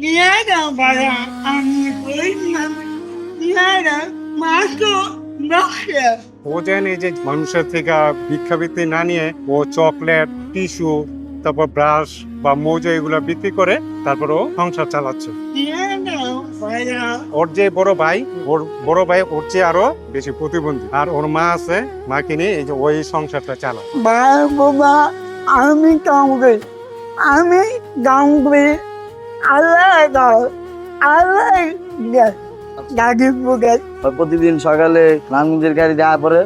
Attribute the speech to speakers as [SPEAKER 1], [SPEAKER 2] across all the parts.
[SPEAKER 1] Niada para আমি বললাম নিয়ারা মাত্র নকশা
[SPEAKER 2] ও যেন এই যে মানুষের থেকে ভিক্ষাবৃত্তি না নিয়ে ও চকলেট, টিস্যু, তারপর ব্রাশ বা মোজা এগুলো বিক্রি করে তারপর ও সংসার চালাচ্ছে।
[SPEAKER 1] নিয়ারা para
[SPEAKER 2] ওর যে বড় ভাই ওর চেয়ে আরো বেশি প্রতিবন্ধী, আর ওর মা আছে, মাকে নিয়ে এই যে ওই সংসারটা চালায়।
[SPEAKER 1] বাবা আমি কামড়ে আমি কামড়ে আল্লাহ দাও আল্লাহ দাদি বুকে
[SPEAKER 3] প্রতিদিন সকালে নানমুদের গাড়ি দেওয়া পরে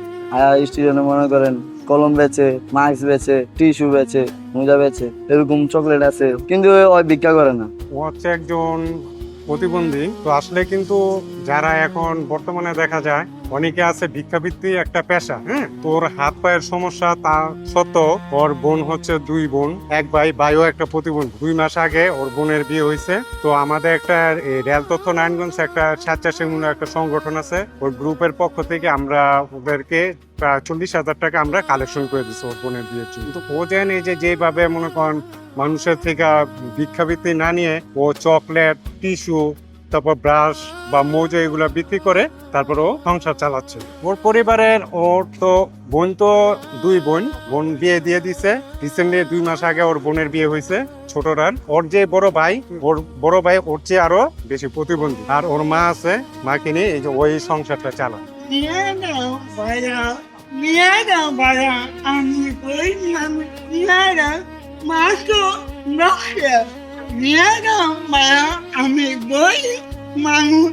[SPEAKER 3] স্টেশনে মনে করেন কলম বেচে, মাস্ক বেচে, টিস্যু বেচে, মোজা বেচে, এরকম চকলেট আছে, কিন্তু ওই ভিক্ষা করে না।
[SPEAKER 2] ও হচ্ছে একজন প্রতিবন্ধী। তো আসলে কিন্তু যারা এখন বর্তমানে দেখা যায় অনেকে আছে ভিক্ষাবৃত্তি একটা পেশা, হ্যাঁ, তোর হাত পায়ের সমস্যা তা সত্ত্বেও ওর বোন হচ্ছে দুই বোন, এক ভাইও একটা প্রতিবন্ধী। 2 মাস আগে ওর বোনের বিয়ে হয়েছে। তো আমাদের একটা রেল তথ্য নারায়ণগঞ্জ একটা স্বেচ্ছাসেবী একটা সংগঠন আছে, ওর গ্রুপের পক্ষ থেকে আমরা ওদেরকে প্রায় 40,000 টাকা আমরা কালেকশন করে দিচ্ছি ওর বোনের বিয়ের জন্য। কিন্তু ও যেন এই যে যেভাবে মনে করেন মানুষের থেকে ভিক্ষাবৃত্তি না নিয়ে ও চকলেট, টিস্যু, তারপর ব্রাশ বা মোজা এগুলো বিক্রি করে তারপর ও সংসার চালাচ্ছে। ওর পরিবারের ওর তো দুই বোন বিয়ে দিয়ে দিছে রিসেন্টলি। 2 মাস আগে ওর বোনের বিয়ে হয়েছে ছোটরার। ওর যে বড় ভাই ওর চেয়ে আরো বেশি প্রতিবন্ধী, আর ওর মা আছে, মাকে নিয়ে এই যে ওই সংসারটা চালায়।
[SPEAKER 1] নিয়ারা para আমি বললাম নিয়ারা মাত্র নকশা নিয়ারা para আমি বই মানুষ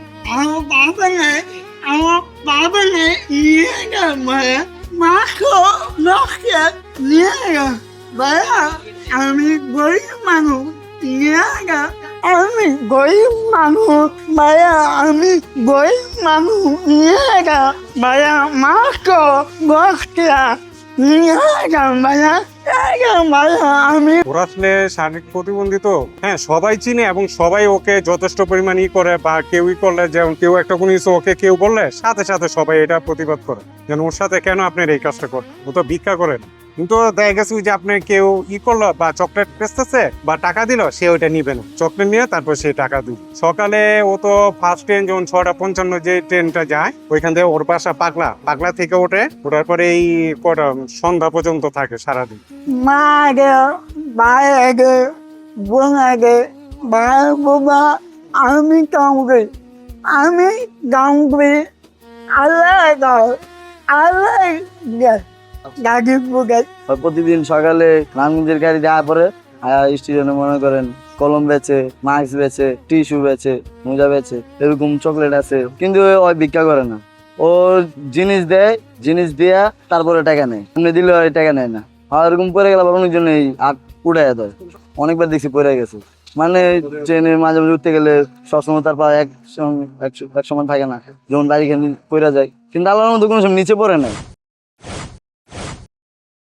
[SPEAKER 1] আমার বাবা নেই নিয়ারা para মাত্র নকশা নিয়ারা para আমি বই মানুষ নিয়ারা আমি গরিব মানুষ ভাইয়া আমি গরিব মানুষ নিয়ারা ভাইয়া মাত্র নকশা নিয়ারা ভাইয়া ভাইয়া আমি
[SPEAKER 2] ওরা আসলে শারীরিক প্রতিবন্ধী তো, হ্যাঁ, সবাই চিনে এবং সবাই ওকে যথেষ্ট পরিমাণ করে, বা কেউই করলে, যেমন কেউ একটা কোনো কিছু ওকে কেউ বললে সাথে সাথে সবাই এটা প্রতিবাদ করে, যেন ওর সাথে কেন আপনার এই কাজটা করেন, ও তো ভিক্ষা করেন। কিন্তু দেখা গেছে যে আপনি কেউ করলো বা চকলেট বেচতেছে বা টাকা দিল, সে ওইটা নিবে না, চকলেট নিয়ে তারপর সে টাকা দিবে। সকালে ও তো ফার্স্ট ট্রেন যখন 6:55 যে ট্রেনটা যায়, ওইখান থেকে ওর বাসা পাগলা থেকে ওঠার পরে এই কটা সন্ধ্যা পর্যন্ত থাকে সারাদিন।
[SPEAKER 1] মা আগে ভাই আগে বোন আগে ভাই বাবা আমি কামড়ে আল্লাহ দাও আল্লাহ দাদি বুকে
[SPEAKER 3] প্রতিদিন সকালে নানমুদের গাড়ি দেওয়া পরে স্টেশনে মনে করেন কলম বেচে, মাস্ক বেচে, টিস্যু বেচে, মোজা বেচে, এরকম চকলেট আছে, কিন্তু ওই ভিক্ষা করে না। ও জিনিস দেয়, জিনিস দেয়া তারপরে টাকা নেয়, এমনি দিলে ওই টাকা নেয় না। আর এরকম পরে গেলে আবার অনেকজনে হাত উড়াইয়া দেয়, অনেকবার দেখছি পড়ে গেছে। মানে ট্রেনে মাঝে মাঝে উঠতে গেলে সবসময় তারপর এক সময় থাকে না, যেমন বাড়ি পড়ে যায়, কিন্তু আল্লাহর মধ্যে কোনো সময় নিচে পড়ে নাই।